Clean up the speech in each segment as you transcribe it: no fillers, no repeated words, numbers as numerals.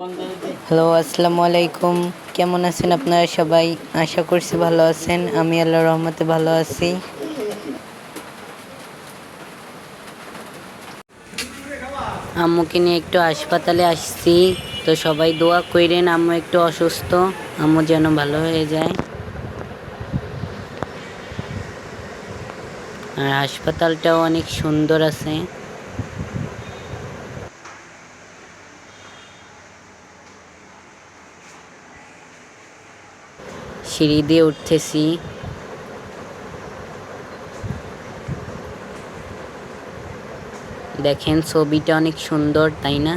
Hello, আসসালামু আলাইকুম। কেমন আছেন আপনারা সবাই? আশা করছি ভালো আছেন। আমি আল্লাহর রহমতে ভালো আছি। আম্মুকে নিয়ে একটু হাসপাতালে আসছি, তো সবাই দোয়া কইরেন। আম্মু একটু অসুস্থ, আম্মু যেন ভালো হয়ে যায়। আর হাসপাতালটাও অনেক সুন্দর আছে। সিঁড়ি দিয়ে উঠতেছি। দেখেন ছবিটা অনেক সুন্দর, তাই না?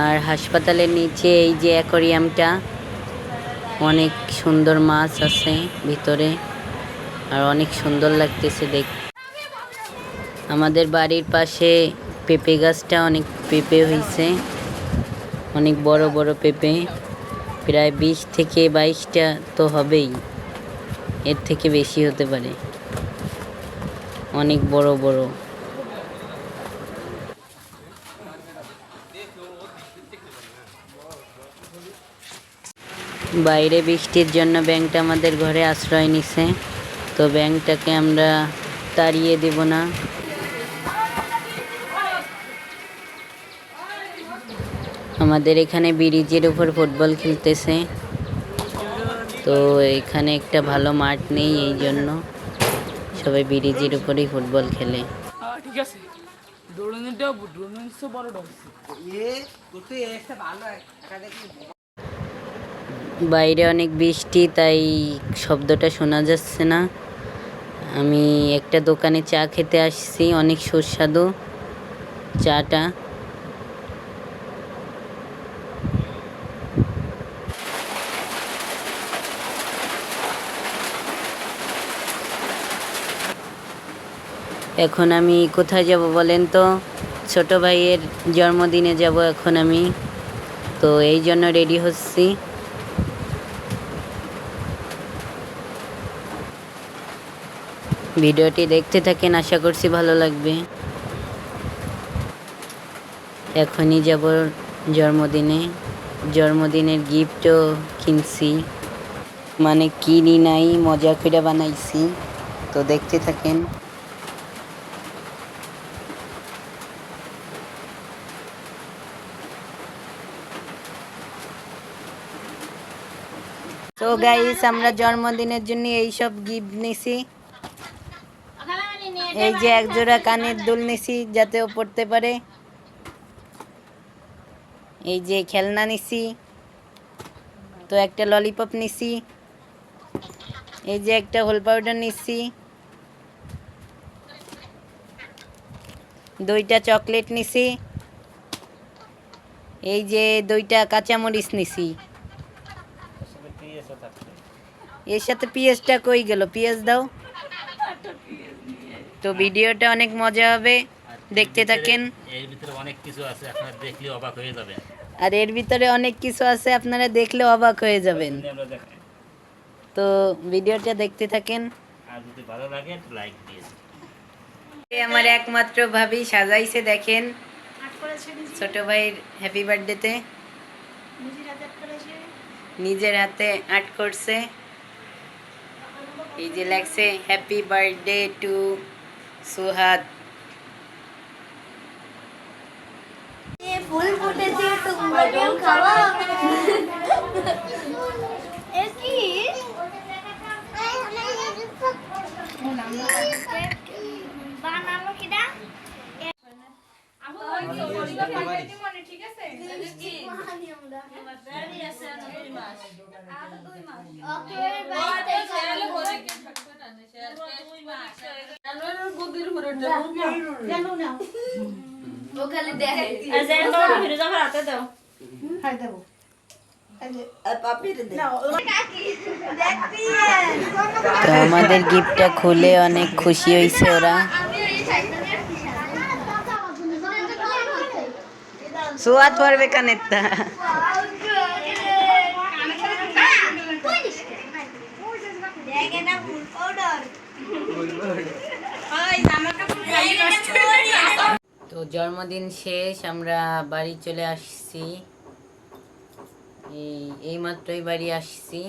আর হাসপাতালের নিচে এই যে অ্যাকোয়ারিয়ামটা, অনেক সুন্দর মাছ আছে ভিতরে, আর অনেক সুন্দর লাগতেছে দেখতে। আমাদের বাড়ির পাশে পেঁপে গাছটা অনেক পেঁপে হয়েছে, অনেক বড় বড় পেঁপে, প্রায় 20 থেকে 22টা তো হবেই, এর থেকে বেশি হতে পারে, অনেক বড় বড়। বাইরে বৃষ্টির জন্য ব্যাঙটা আমাদের ঘরে আশ্রয় নিছে, তো ব্যাঙটাকে আমরা তাড়িয়ে দেব না। আমাদের এখানে ব্রিজের উপর ফুটবল খেলতেছে, তো এখানে একটা ভালো মাঠ নেই, এই জন্য সবাই ব্রিজের উপরেই ফুটবল খেলে। ঠিক আছে, বাইরে অনেক বৃষ্টি, তাই শব্দটা শোনা যাচ্ছে না। আমি একটা দোকানে চা খেতে আসছি, অনেক সুস্বাদু চাটা। এখন আমি কোথায় যাব বলেন তো? ছোট ভাইয়ের জন্মদিনে যাব এখন আমি, তো এই জন্য রেডি হচ্ছি। ভিডিওটি দেখতে থাকেন, আশা করছি ভালো লাগবে। এখনই যাব জন্মদিনে। জন্মদিনের গিফটও কিনছি, মানে কিনি নাই, মজা করে বানাইছি, তো দেখতে থাকেন। তো গাইস, আমরা জন্মদিনের জন্য এইসব গিফট নিছি। এই যে একজোড়া কানের দুল নিছি যাতে ও পড়তে পারে। এই যে খেলনা নিছি, তো একটা ললিপপ নিছি। এই যে একটা হোল পাউডার নিছি, 2টা চকলেট নিছি। এই যে 2টা কাঁচামরিচ নিছি। এর সাথে পেঁয়াজটা কই গেল? পেঁয়াজ দাও। তো ভিডিওটা অনেক মজা হবে, দেখতে থাকেন। এর ভিতরে অনেক কিছু আছে, আপনারা দেখলে অবাক হয়ে যাবেন। আর এর ভিতরে অনেক কিছু আছে, আপনারা দেখলে অবাক হয়ে যাবেন। তো ভিডিওটা দেখতে থাকেন। আর যদি ভালো লাগে লাইক দিয়ে। আমার একমাত্র ভাবি সাজাইছে, দেখেন ছোট ভাইয়ের হ্যাপি বার্থডেতে নিজের হাতে আর্ট করছে। এই যে লেখছে হ্যাপি বার্থডে টু সুহাদ। ফুল ফুটেছে, তোমরা খাওয়া। এ কি বানালো কিডা? ঠিক আছে, তো আমাদের গিফটটা খুলে অনেক খুশি হয়েছে ওরা। সুয়াদ পড়বে কানেরটা। তো জন্মদিন শেষ, আমরা বাড়ি চলে আসছি। এই মাত্রই বাড়ি আসছি।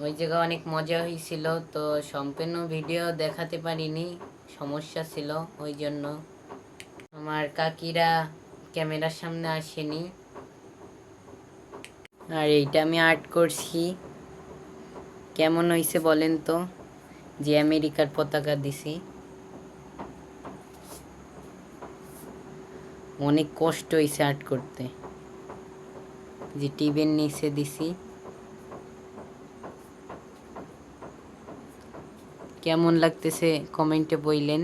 ওই জায়গা অনেক মজা হয়েছিল, তো সম্পূর্ণ ভিডিও দেখাতে পারিনি, সমস্যা ছিল ওই জন্য। আমার কাকিরা ক্যামেরার সামনে আসেনি। আর এইটা আমি আর্ট করছি, কেমন হয়েছে বলেন তো? যে আমেরিকার পতাকা দিছি, অনেক কষ্ট হয়েছে আর্ট করতে। যে টিভির নিচে দিছি, কেমন লাগতেছে কমেন্টে বললেন।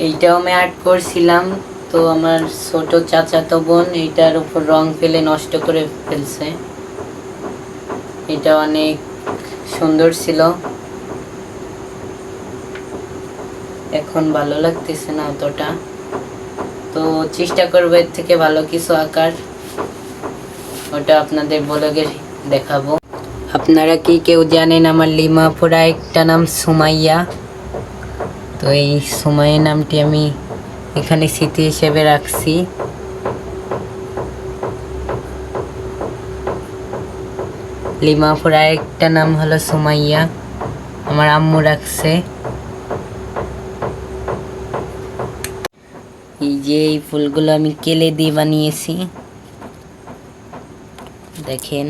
এইটাও আমি আর্ট করছিলাম, তো আমার ছোট চাচাতো বোন এইটার উপর রং ফেলে নষ্ট করে ফেলছে। এটা অনেক সুন্দর ছিল, এখন ভালো লাগতেছে না অতটা। তো চেষ্টা করবো এর থেকে ভালো কিছু আঁকার, ওটা আপনাদের ব্লগে দেখাবো। আপনারা কি কেউ জানেন আমার লিমাপুরা একটা নাম সুমাইয়া? তো এই সুমাইয়া নামটি আমি এখানে স্মৃতি হিসেবে রাখছি। লিমাপুর আরেকটা নাম হলো সুমাইয়া, আমার আম্মু রাখছে। এই যে এই ফুলগুলো আমি কেলে দিয়ে বানিয়েছি, দেখেন।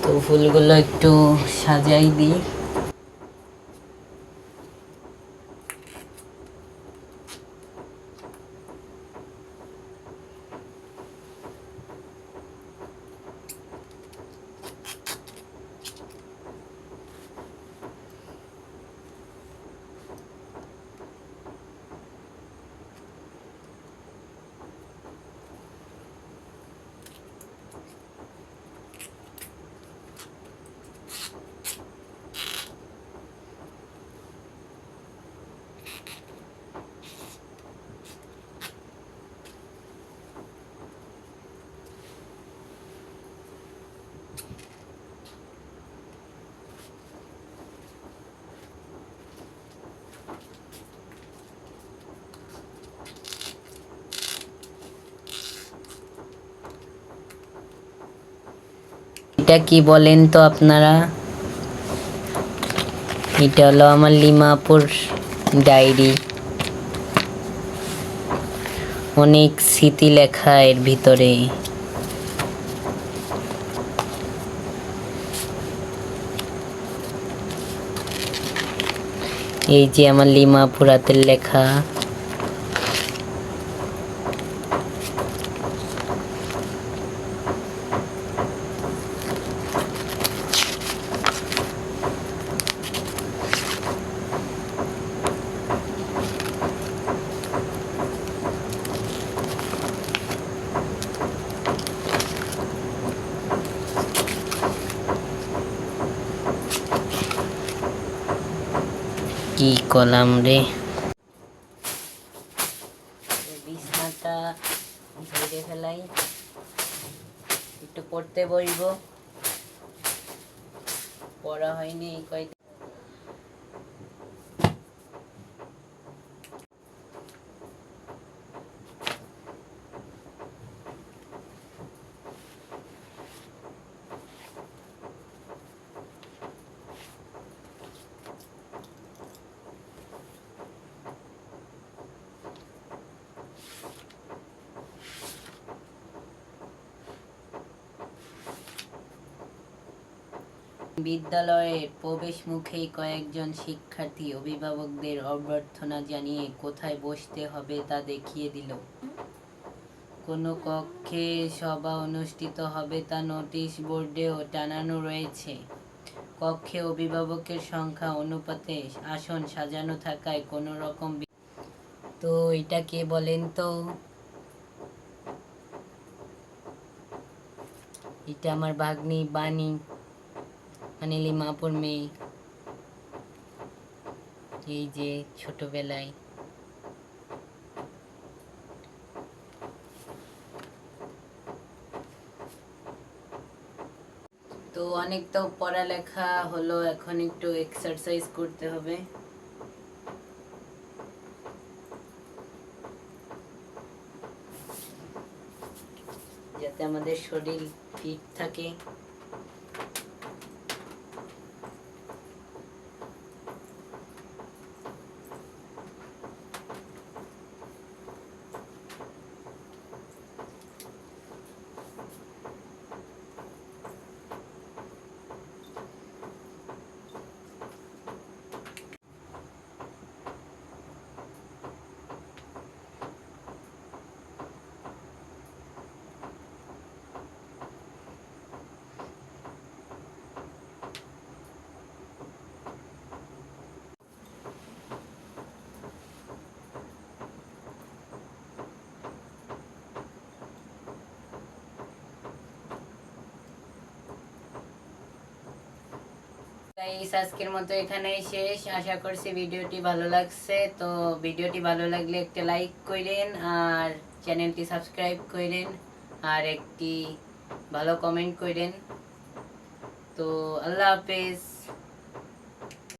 তো ফুলগুলো একটু সাজাই দিই। এটা কি বলেন তো আপনারা? এটা হলো আমার লিমাপুর ডায়েরি, অনেক স্মৃতি লেখা এর ভিতরে। এই যে আমার লিমাপুর হাতের লেখা। কি কলাম রে, বিছনাটা ধরে ফেলাই, একটু পড়তে বসবো, পড়া হয়নি এই কয়েক। বিদ্যালয়ের প্রবেশ মুখেই কয়েকজন শিক্ষার্থী অভিভাবকদের অভ্যর্থনা জানিয়ে কোথায় বসতে হবে তা দেখিয়ে দিল। কোনো কক্ষে সভা অনুষ্ঠিত হবে তা নোটিশ বোর্ডেও টানানো রয়েছে। কক্ষে অভিভাবকের সংখ্যা অনুপাতে আসন সাজানো থাকায় কোনো রকম। তো এটা কে বলেন তো? এটা আমার ভাগ্নি বাণী, মানে লিমাপুর মেয়ে। এই যে ছোটবেলায় তো অনেক তো পড়ালেখা হলো, এখন একটু এক্সারসাইজ করতে হবে। যাতে আমাদের শরীর ফিট থাকে। গাইস, আজকের মতো এখানেই শেষ। আশা করছি ভিডিওটি ভালো লাগছে। তো ভিডিওটি ভালো লাগলে একটা লাইক করেন আর চ্যানেলটি সাবস্ক্রাইব করেন আর একটি ভালো কমেন্ট করেন। তো আল্লাহ হাফেজ।